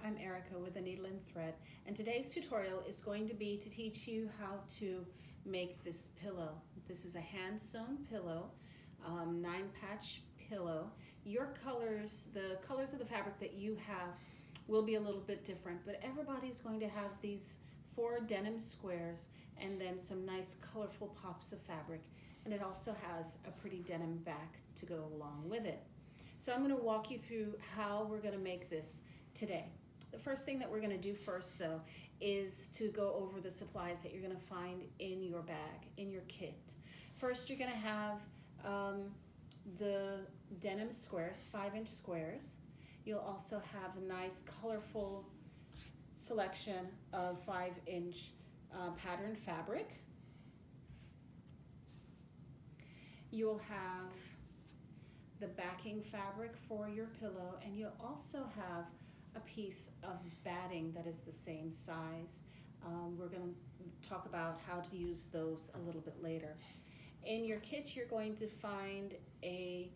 I'm Erica with a needle and thread, and today's tutorial is going to be to teach you how to make this pillow. This is a hand-sewn pillow, 9-patch pillow. Your colors, the colors of the fabric that you have will be a little bit different, but everybody's going to have these 4 denim squares and then some nice colorful pops of fabric, and it also has a pretty denim back to go along with it. So I'm going to walk you through how we're going to make this today. The first thing that we're going to do first, though, is to go over the supplies that you're going to find in your bag, in your kit. First, you're going to have the denim squares, 5-inch squares. You'll also have a nice colorful selection of 5-inch patterned fabric. You'll have the backing fabric for your pillow, and you'll also have a piece of batting that is the same size. We're going to talk about how to use those a little bit later. In your kit, you're going to find a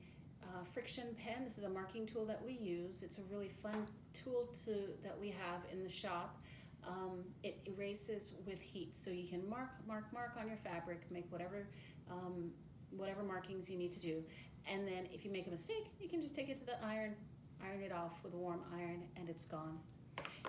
friction pen. This is a marking tool that we use. It's a really fun tool that we have in the shop. It erases with heat, so you can mark on your fabric, make whatever markings you need to do. And then if you make a mistake, you can just take it to the iron it off with a warm iron, and it's gone.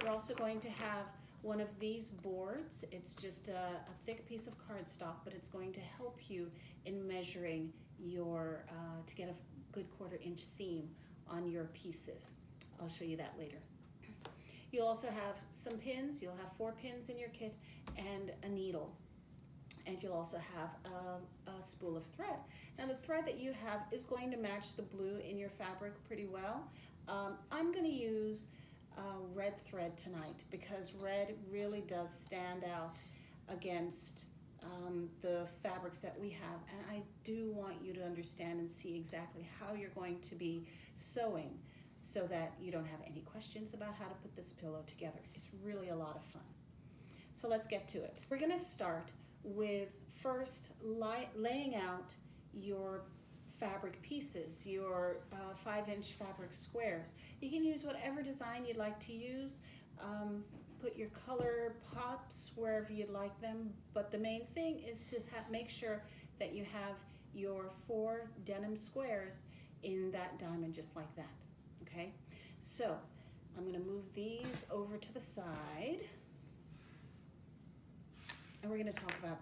You're also going to have one of these boards. It's just a thick piece of cardstock, but it's going to help you in measuring your, to get a good 1/4-inch seam on your pieces. I'll show you that later. You'll also have some pins. You'll have 4 pins in your kit and a needle. And you'll also have a spool of thread. Now the thread that you have is going to match the blue in your fabric pretty well. I'm going to use red thread tonight because red really does stand out against the fabrics that we have, and I do want you to understand and see exactly how you're going to be sewing so that you don't have any questions about how to put this pillow together. It's really a lot of fun. So let's get to it. We're going to start with first laying out your fabric pieces, your 5-inch fabric squares. You can use whatever design you'd like to use. Put your color pops wherever you'd like them, but the main thing is to make sure that you have your 4 denim squares in that diamond just like that, okay? So I'm going to move these over to the side. And we're going to talk about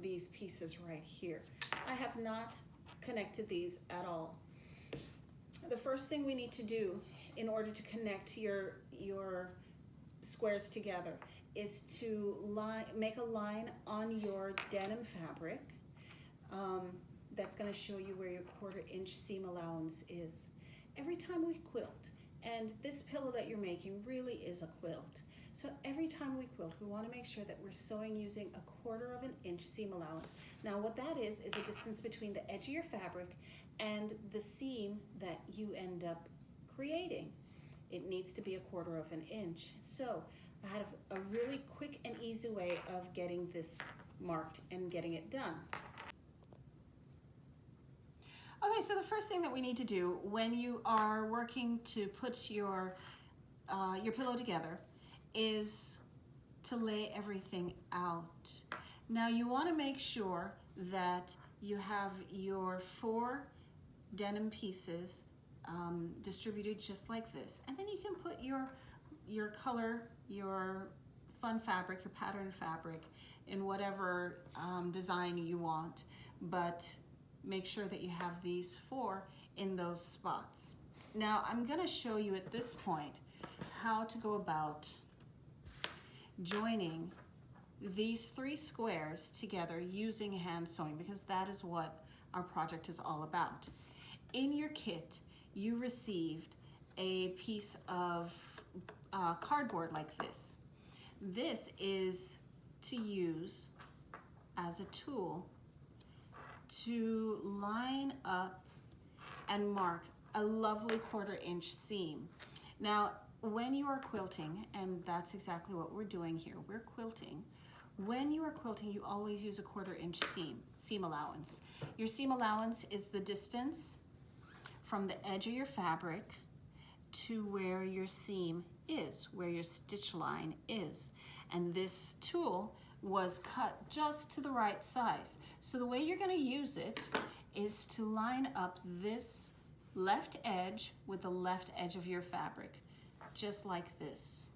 these pieces right here. I have not connected these at all. The first thing we need to do in order to connect your squares together is to make a line on your denim fabric. That's going to show you where your 1/4-inch seam allowance is. Every time we quilt, and this pillow that you're making really is a quilt, so every time we quilt, we want to make sure that we're sewing using a 1/4 inch seam allowance. Now what that is the distance between the edge of your fabric and the seam that you end up creating. It needs to be a 1/4 inch. So I have a really quick and easy way of getting this marked and getting it done. Okay, so the first thing that we need to do when you are working to put your pillow together is to lay everything out. Now you want to make sure that you have your 4 denim pieces distributed just like this, and then you can put your color, your fun fabric, your pattern fabric in whatever design you want, but make sure that you have these 4 in those spots. Now I'm going to show you at this point how to go about joining these 3 squares together using hand sewing, because that is what our project is all about. In your kit, you received a piece of cardboard like this. This is to use as a tool to line up and mark a lovely 1/4-inch seam. Now when you are quilting, and that's exactly what we're doing here, we're quilting. When you are quilting, you always use a 1/4-inch seam allowance. Your seam allowance is the distance from the edge of your fabric to where your seam is, where your stitch line is. And this tool was cut just to the right size. So the way you're going to use it is to line up this left edge with the left edge of your fabric, just like this.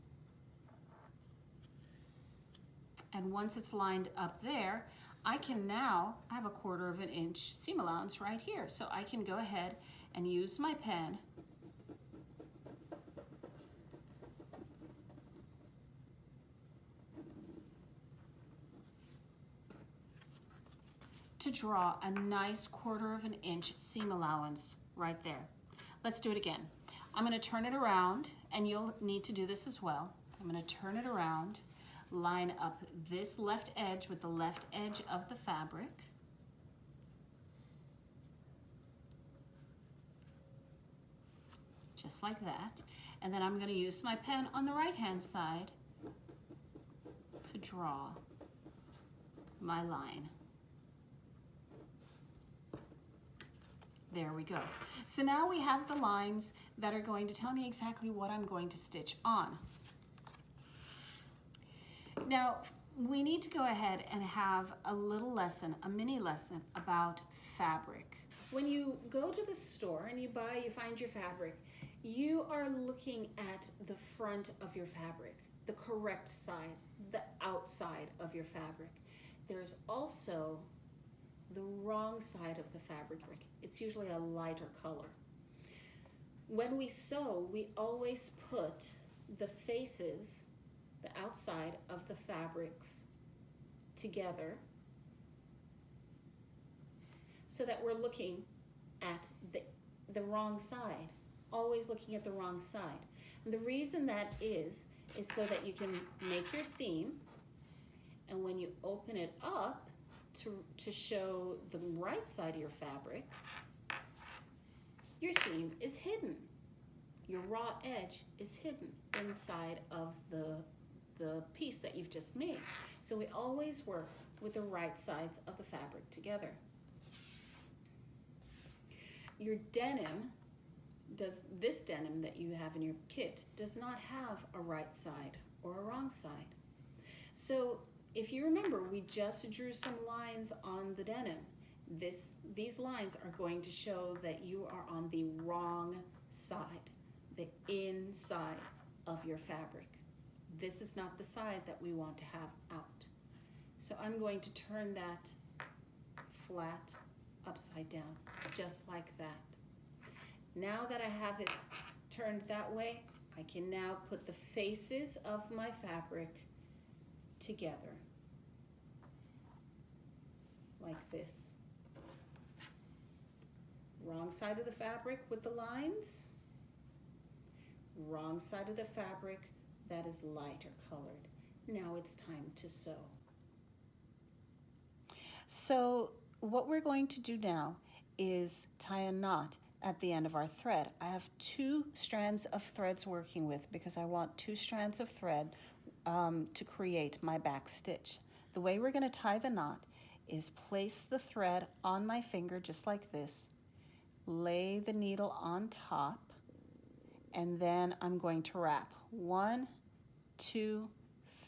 And once it's lined up there, I can now, I have a 1/4 inch seam allowance right here. So I can go ahead and use my pen to draw a nice 1/4 inch seam allowance right there. Let's do it again. I'm going to turn it around, and you'll need to do this as well. I'm going to turn it around, line up this left edge with the left edge of the fabric. Just like that. And then I'm going to use my pen on the right-hand side to draw my line. There we go. So now we have the lines that are going to tell me exactly what I'm going to stitch on. Now, we need to go ahead and have a little lesson, a mini lesson about fabric. When you go to the store and you find your fabric, you are looking at the front of your fabric, the correct side, the outside of your fabric. There's also the wrong side of the fabric. It's usually a lighter color. When we sew, we always put the faces, the outside of the fabrics together so that we're looking at the wrong side, always looking at the wrong side. And the reason that is so that you can make your seam, and when you open it up to show the right side of your fabric, your seam is hidden. Your raw edge is hidden inside of the piece that you've just made. So we always work with the right sides of the fabric together. Your denim, this denim that you have in your kit does not have a right side or a wrong side. So if you remember, we just drew some lines on the denim. These lines are going to show that you are on the wrong side, the inside of your fabric. This is not the side that we want to have out. So I'm going to turn that flat upside down, just like that. Now that I have it turned that way, I can now put the faces of my fabric together, like this. Wrong side of the fabric with the lines, wrong side of the fabric that is lighter colored. Now it's time to sew. So what we're going to do now is tie a knot at the end of our thread. I have 2 strands of threads working with because I want 2 strands of thread to create my back stitch. The way we're going to tie the knot is place the thread on my finger just like this, lay the needle on top, and then I'm going to wrap 1, 2,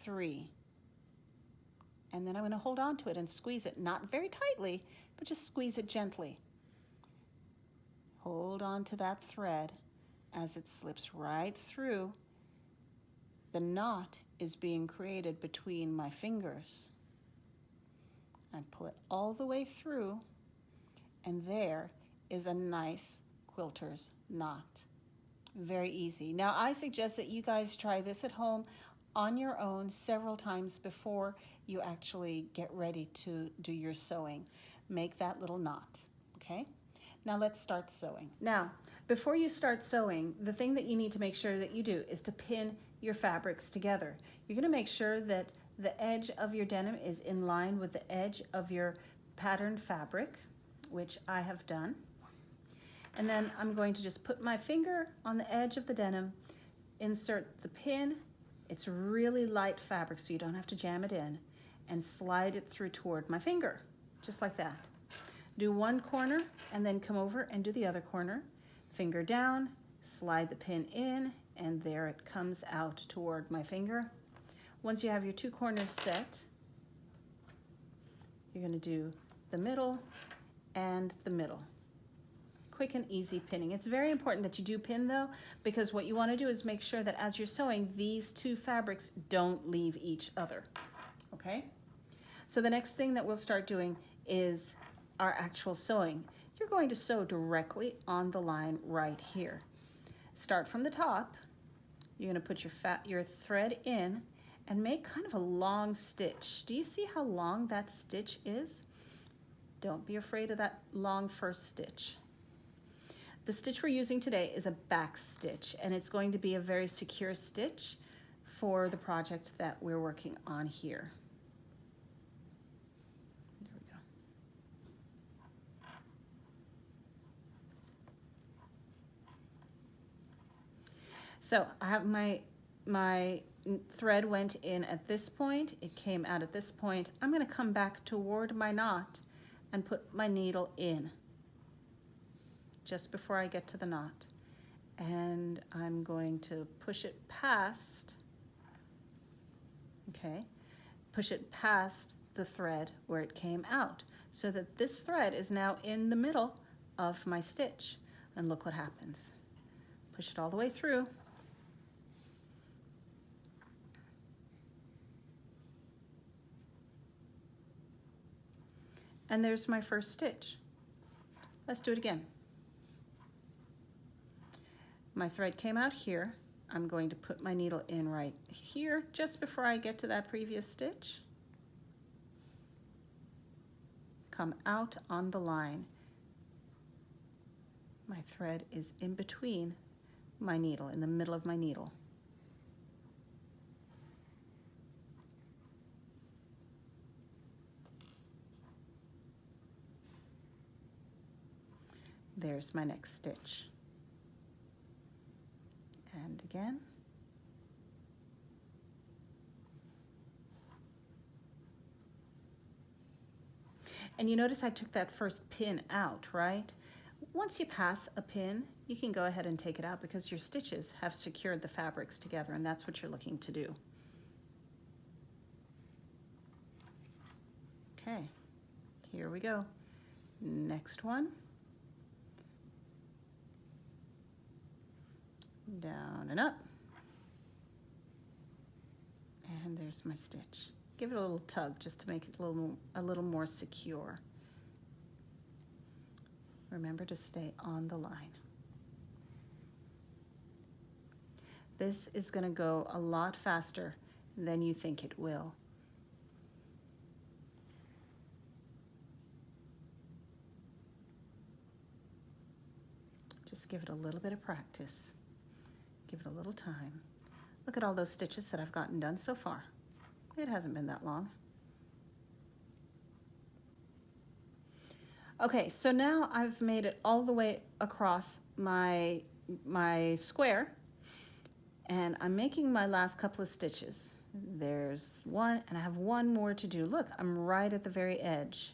3. And then I'm going to hold on to it and squeeze it, not very tightly, but just squeeze it gently. Hold on to that thread as it slips right through. The knot is being created between my fingers. I pull it all the way through, and there is a nice quilter's knot. Very easy. Now, I suggest that you guys try this at home on your own several times before you actually get ready to do your sewing. Make that little knot, okay? Now let's start sewing. Now, before you start sewing, the thing that you need to make sure that you do is to pin your fabrics together. You're going to make sure that the edge of your denim is in line with the edge of your patterned fabric, which I have done. And then I'm going to just put my finger on the edge of the denim, insert the pin. It's really light fabric, so you don't have to jam it in, and slide it through toward my finger, just like that. Do one corner and then come over and do the other corner. Finger down, slide the pin in, and there it comes out toward my finger. Once you have your 2 corners set, you're going to do the middle and the middle. Quick and easy pinning. It's very important that you do pin though, because what you want to do is make sure that as you're sewing, these 2 fabrics don't leave each other. Okay? So the next thing that we'll start doing is our actual sewing. You're going to sew directly on the line right here. Start from the top. You're going to put your thread in and make kind of a long stitch. Do you see how long that stitch is? Don't be afraid of that long first stitch. The stitch we're using today is a back stitch, and it's going to be a very secure stitch for the project that we're working on here. There we go. So I have my thread went in at this point, it came out at this point. I'm going to come back toward my knot and put my needle in just before I get to the knot. And I'm going to push it past, okay, push it past the thread where it came out, so that this thread is now in the middle of my stitch. And look what happens. Push it all the way through. And there's my first stitch. Let's do it again. My thread came out here. I'm going to put my needle in right here just before I get to that previous stitch. Come out on the line. My thread is in between my needle, in the middle of my needle. There's my next stitch. And again. And you notice I took that first pin out, right? Once you pass a pin, you can go ahead and take it out because your stitches have secured the fabrics together, and that's what you're looking to do. Okay, here we go. Next one. Down and up. And there's my stitch. Give it a little tug just to make it a little more secure. Remember to stay on the line. This is going to go a lot faster than you think it will. Just give it a little bit of practice. Give it a little time. Look at all those stitches that I've gotten done so far. It hasn't been that long. Okay, so now I've made it all the way across my square, and I'm making my last couple of stitches. There's one, and I have one more to do. Look, I'm right at the very edge.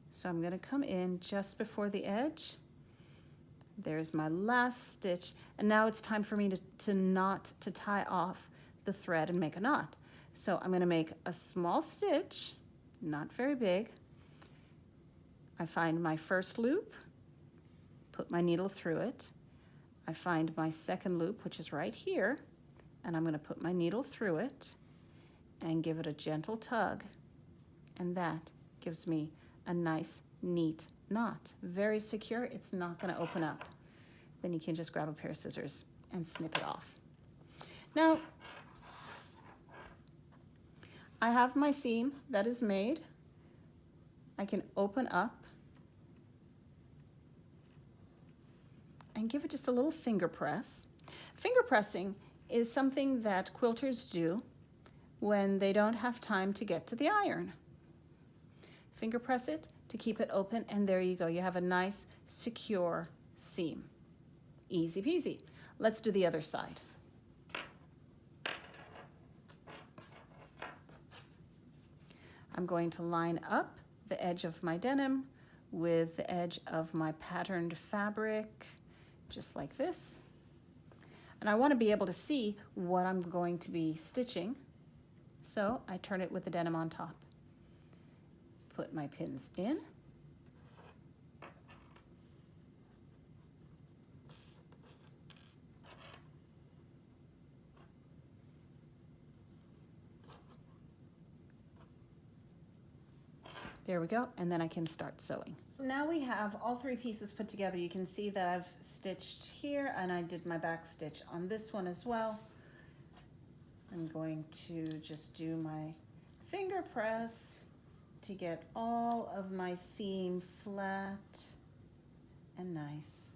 So I'm going to come in just before the edge. There's my last stitch, and now it's time for me to tie off the thread and make a knot. So I'm going to make a small stitch, not very big. I find my first loop, put my needle through it. I find my second loop, which is right here, and I'm going to put my needle through it and give it a gentle tug, and that gives me a nice, neat knot. Very secure, it's not going to open up. Then you can just grab a pair of scissors and snip it off. Now, I have my seam that is made. I can open up and give it just a little finger press. Finger pressing is something that quilters do when they don't have time to get to the iron. Finger press it to keep it open, and there you go. You have a nice, secure seam. Easy peasy. Let's do the other side. I'm going to line up the edge of my denim with the edge of my patterned fabric, just like this. And I want to be able to see what I'm going to be stitching, so I turn it with the denim on top. Put my pins in. There we go, and then I can start sewing. Now we have all three pieces put together. You can see that I've stitched here and I did my back stitch on this one as well. I'm going to just do my finger press to get all of my seam flat and nice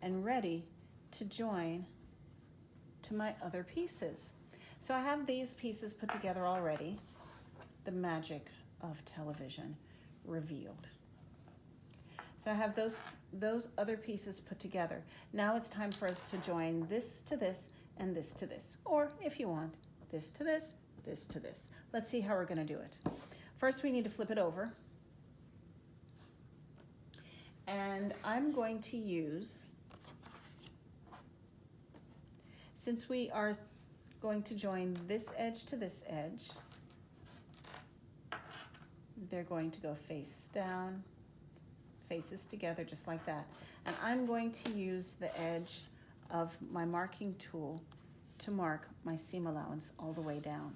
and ready to join to my other pieces. So I have these pieces put together already. The magic of television revealed. So I have those other pieces put together. Now it's time for us to join this to this and this to this, or if you want, this to this, this to this. Let's see how we're going to do it. First we need to flip it over, and I'm going to use, since we are going to join this edge to this edge, they're going to go face down, faces together, just like that. And I'm going to use the edge of my marking tool to mark my seam allowance all the way down.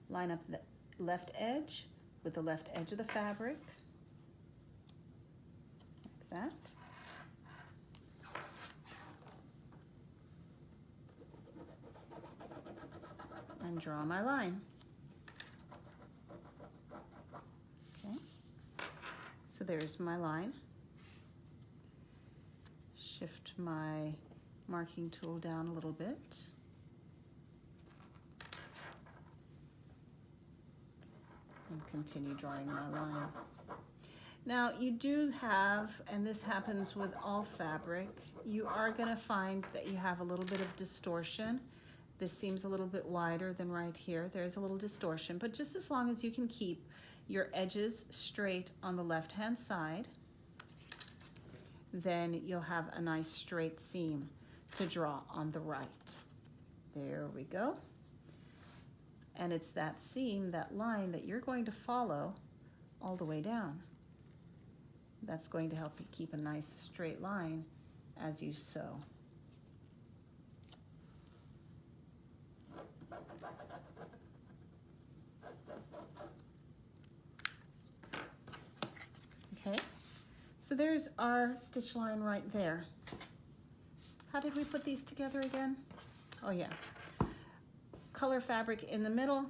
Line up the left edge with the left edge of the fabric, like that. And draw my line. Okay, so there's my line. Shift my marking tool down a little bit. And continue drawing my line. Now you do have, and this happens with all fabric, you are going to find that you have a little bit of distortion. This seems a little bit wider than right here. There's a little distortion, but just as long as you can keep your edges straight on the left-hand side, then you'll have a nice straight seam to draw on the right. There we go. And it's that seam, that line that you're going to follow all the way down. That's going to help you keep a nice straight line as you sew. Okay, so there's our stitch line right there. How did we put these together again? Oh yeah, color fabric in the middle,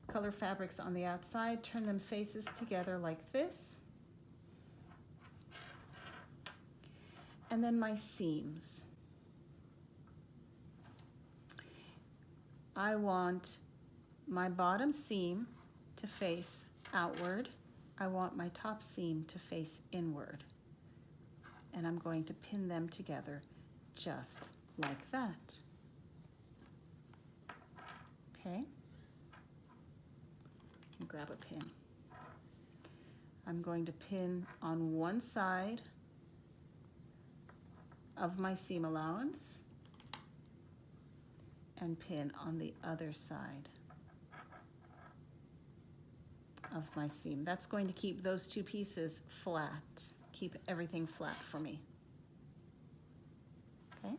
color fabrics on the outside, turn them faces together like this. And then my seams. I want my bottom seam to face outward. I want my top seam to face inward. And I'm going to pin them together just like that. Okay? Grab a pin. I'm going to pin on one side of my seam allowance and pin on the other side of my seam. That's going to keep those two pieces flat, keep everything flat for me. Okay,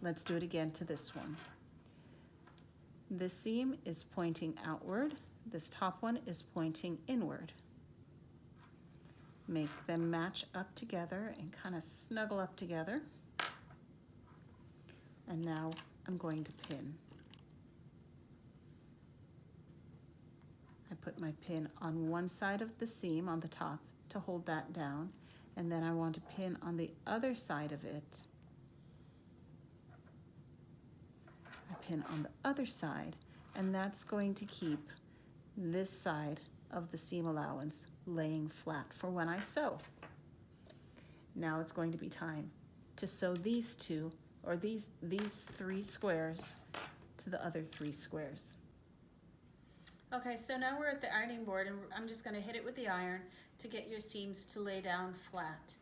let's do it again to this one. This seam is pointing outward, this top one is pointing inward. Make them match up together and kind of snuggle up together. And now I'm going to pin. I put my pin on one side of the seam on the top to hold that down, and then I want to pin on the other side of it. I pin on the other side, and that's going to keep this side of the seam allowance laying flat for when I sew. Now it's going to be time to sew these two, or these three squares to to the other 3 squares. Okay, so now we're at the ironing board, and I'm just going to hit it with the iron to get your seams to lay down flat.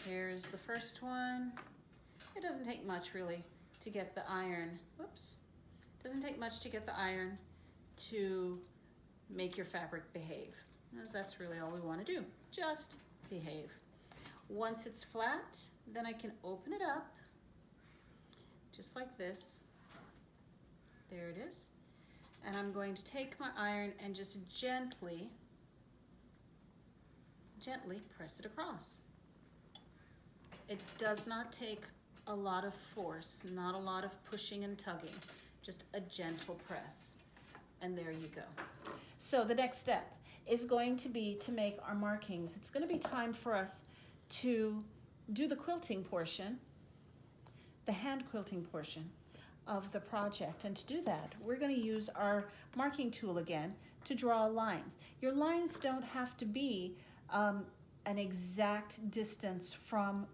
Here's the first one. It doesn't take much really to get the iron, doesn't take much to get the iron to make your fabric behave. As that's really all we want to do, just behave. Once it's flat, then I can open it up, just like this. There it is. And I'm going to take my iron and just gently press it across. It does not take a lot of force, not a lot of pushing and tugging, just a gentle press. And there you go. So the next step is going to be to make our markings. It's going to be time for us to do the quilting portion, the hand quilting portion of the project. And to do that, we're going to use our marking tool again to draw lines. Your lines don't have to be an exact distance from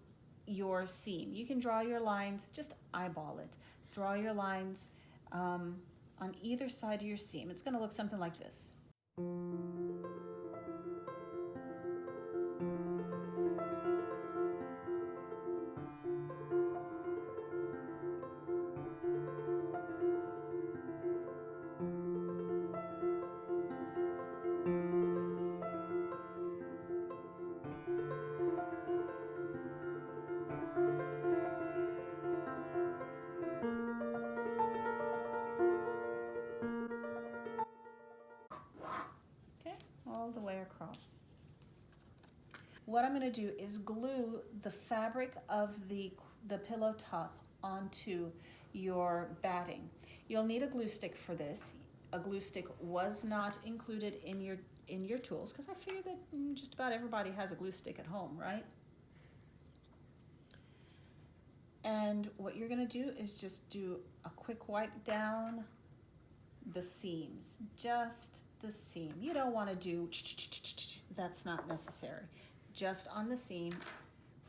your seam. You can draw your lines, just eyeball it. Draw your lines on either side of your seam. It's going to look something like this. All the way across. What I'm going to do is glue the fabric of the pillow top onto your batting. You'll need a glue stick for this. A glue stick was not included in your tools because I figure that just about everybody has a glue stick at home, right? And what you're going to do is just do a quick wipe down the seams, just the seam. You don't want to do, that's not necessary. Just on the seam,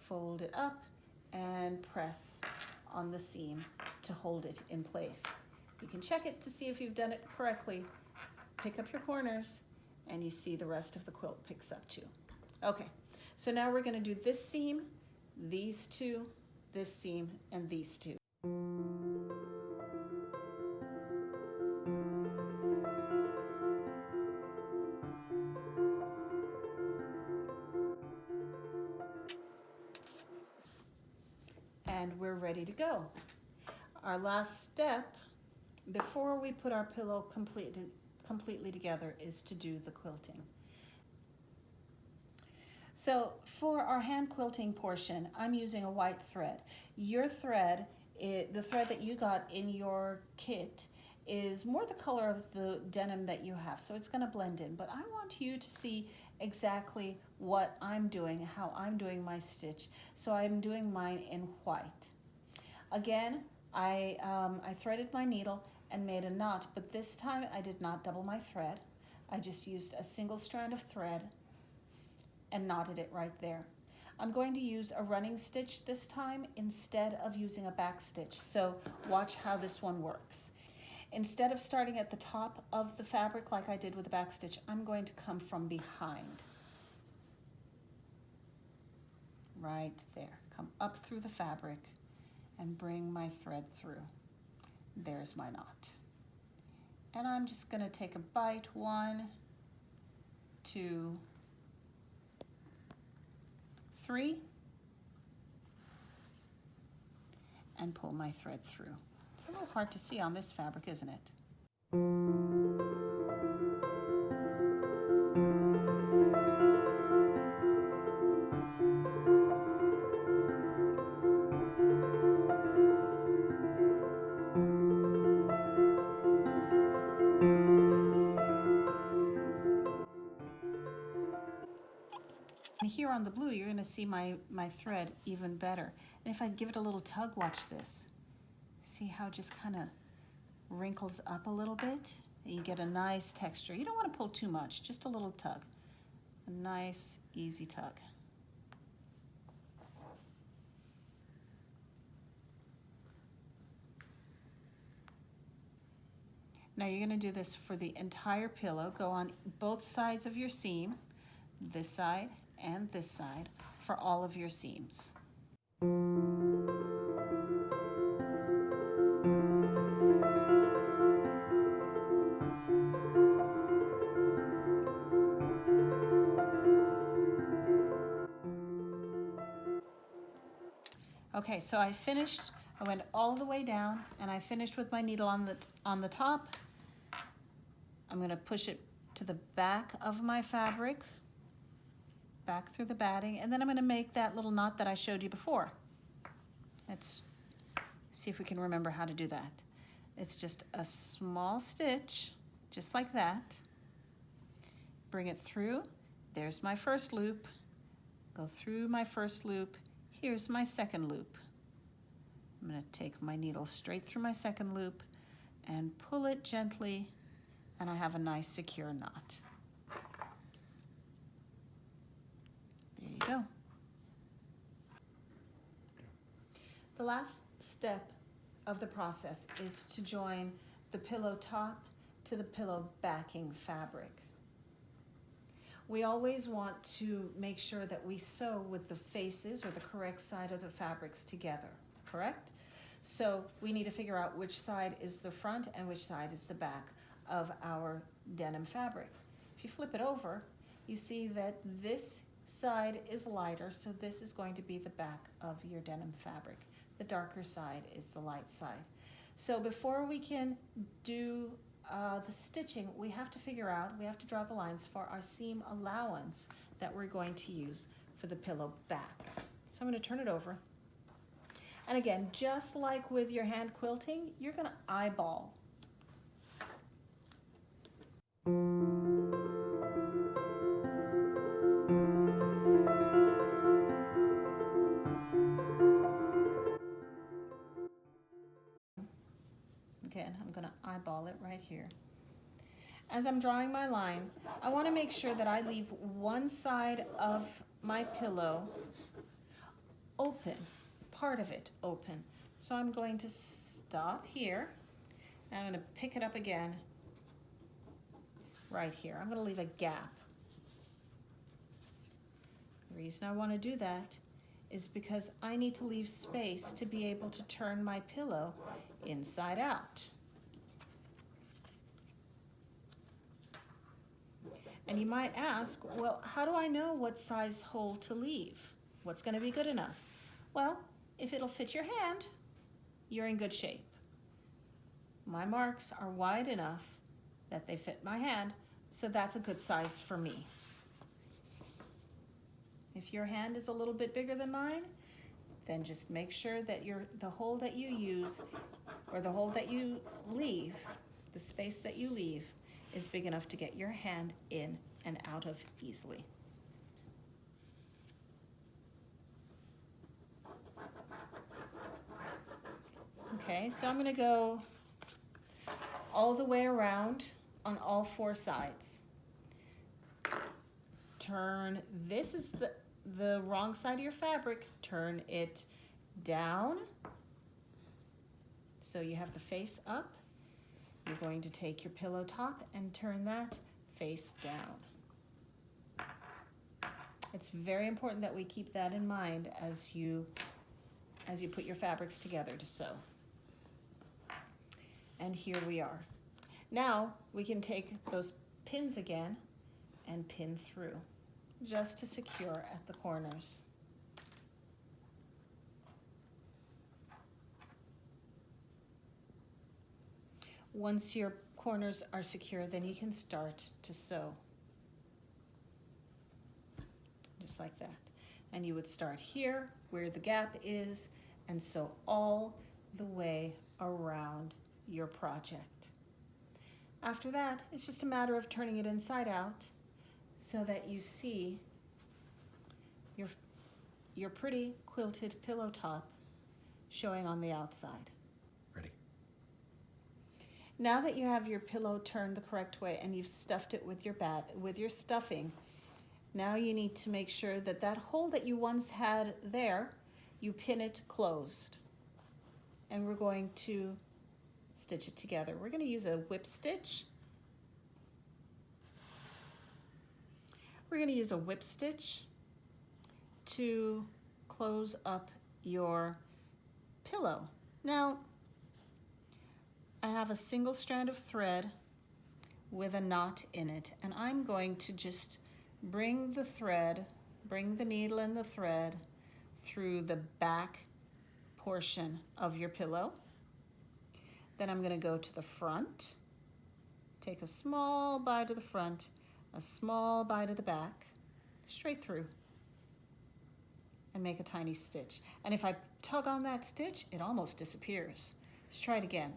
fold it up and press on the seam to hold it in place. You can check it to see if you've done it correctly. Pick up your corners and you see the rest of the quilt picks up too. Okay, so now we're going to do this seam, these two, this seam, and these two. And we're ready to go. Our last step before we put our pillow completely together is to do the quilting. So for our hand quilting portion, I'm using a white thread. Your thread, the thread that you got in your kit, is more the color of the denim that you have, so it's going to blend in. But I want you to see exactly what I'm doing, how I'm doing my stitch. So I'm doing mine in white. Again, I threaded my needle and made a knot, but this time I did not double my thread. I just used a single strand of thread and knotted it right there. I'm going to use a running stitch this time instead of using a back stitch, so watch how this one works. Instead of starting at the top of the fabric like I did with the back stitch, I'm going to come from behind. Right there. Come up through the fabric and bring my thread through. There's my knot. And I'm just going to take a bite, 1, 2, 3, and pull my thread through. It's a little hard to see on this fabric, isn't it? Here on the blue, you're going to see my thread even better. And if I give it a little tug, watch this. See how it just kind of wrinkles up a little bit? You get a nice texture. You don't want to pull too much, just a little tug. A nice, easy tug. Now you're going to do this for the entire pillow. Go on both sides of your seam, this side and this side, for all of your seams. Okay, so I finished, I went all the way down and I finished with my needle on the top. I'm going to push it to the back of my fabric, back through the batting, and then I'm going to make that little knot that I showed you before. Let's see if we can remember how to do that. It's just a small stitch, just like that. Bring it through. There's my first loop. Go through my first loop. Here's my second loop. I'm going to take my needle straight through my second loop and pull it gently, and I have a nice secure knot. There you go. The last step of the process is to join the pillow top to the pillow backing fabric. We always want to make sure that we sew with the faces or the correct side of the fabrics together, correct? So we need to figure out which side is the front and which side is the back of our denim fabric. If you flip it over, you see that this side is lighter, so this is going to be the back of your denim fabric. The darker side is the light side. So before we can do the stitching, we have to figure out, we have to draw the lines for our seam allowance that we're going to use for the pillow back. So I'm going to turn it over. And again, just like with your hand quilting, you're going to eyeball. Again, I'm going to eyeball it right here. As I'm drawing my line, I want to make sure that I leave one side of my pillow open, part of it open. So I'm going to stop here, and I'm going to pick it up again right here. I'm going to leave a gap. The reason I want to do that is because I need to leave space to be able to turn my pillow inside out. And you might ask, well, how do I know what size hole to leave? What's going to be good enough? Well, if it'll fit your hand, you're in good shape. My marks are wide enough that they fit my hand, so that's a good size for me. If your hand is a little bit bigger than mine, then just make sure that the hole that you use, or the hole that you leave, the space that you leave, is big enough to get your hand in and out of easily. Okay, so I'm going to go all the way around on all four sides. Turn, this is the wrong side of your fabric, turn it down so you have the face up. You're going to take your pillow top and turn that face down. It's very important that we keep that in mind as you put your fabrics together to sew. And here we are. Now we can take those pins again and pin through, just to secure at the corners. Once your corners are secure, then you can start to sew. Just like that. And you would start here where the gap is and sew all the way around your project. After that, it's just a matter of turning it inside out so that you see your pretty quilted pillow top showing on the outside. Ready. Now that you have your pillow turned the correct way and you've stuffed it with your stuffing, now you need to make sure that that hole that you once had there, you pin it closed. And we're going to stitch it together. We're going to use a whip stitch. We're going to use a whip stitch to close up your pillow. Now, I have a single strand of thread with a knot in it, and I'm going to just bring the needle and the thread through the back portion of your pillow. Then I'm going to go to the front, take a small bite of the front, a small bite of the back, straight through, and make a tiny stitch. And if I tug on that stitch, it almost disappears. Let's try it again.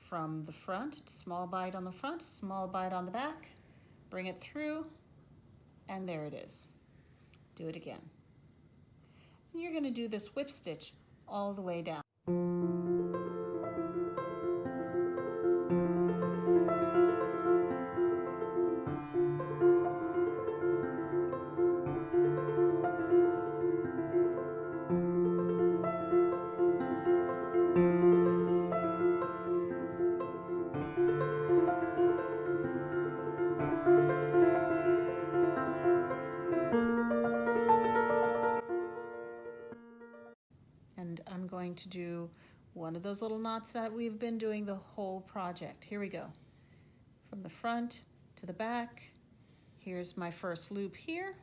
From the front, small bite on the front, small bite on the back, bring it through, and there it is. Do it again. And you're going to do this whip stitch all the way down. And I'm going to do one of those little knots that we've been doing the whole project. Here we go. From the front to the back. Here's my first loop here.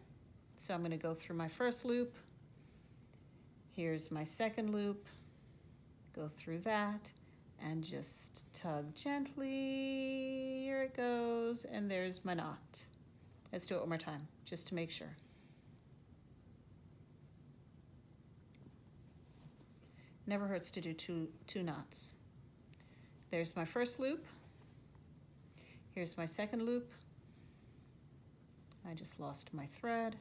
So I'm going to go through my first loop. Here's my second loop. Go through that and just tug gently. Here it goes, and there's my knot. Let's do it one more time, just to make sure. Never hurts to do two knots. There's my first loop. Here's my second loop. I just lost my thread.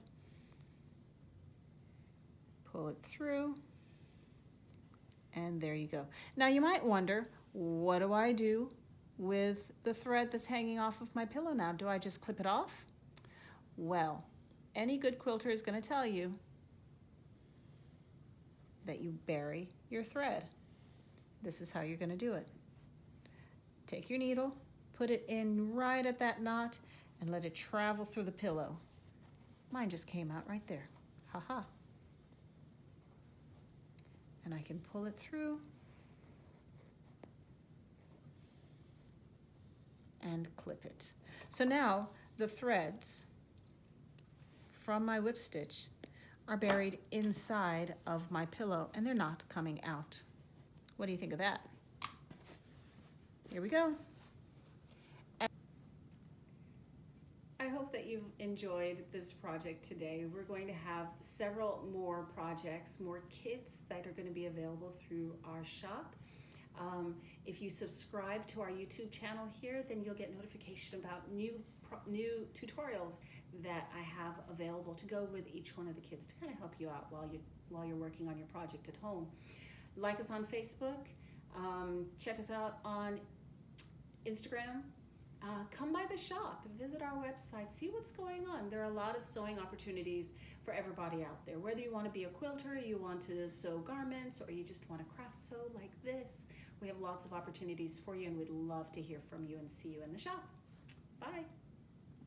Pull it through. And there you go. Now you might wonder, what do I do with the thread that's hanging off of my pillow now? Do I just clip it off? Well, any good quilter is going to tell you that you bury your thread. This is how you're going to do it. Take your needle, put it in right at that knot, and let it travel through the pillow. Mine just came out right there. Ha-ha. And I can pull it through and clip it. So now the threads from my whip stitch are buried inside of my pillow, and they're not coming out. What do you think of that? Here we go. I hope that you've enjoyed this project today. We're going to have several more projects, more kits that are going to be available through our shop. If you subscribe to our YouTube channel here, then you'll get notification about new tutorials that I have available to go with each one of the kits to kind of help you out while you're working on your project at home. Like us on Facebook, check us out on Instagram. Come by the shop, visit our website, see what's going on. There are a lot of sewing opportunities for everybody out there. Whether you want to be a quilter, you want to sew garments, or you just want to craft sew like this, we have lots of opportunities for you, and we'd love to hear from you and see you in the shop. Bye.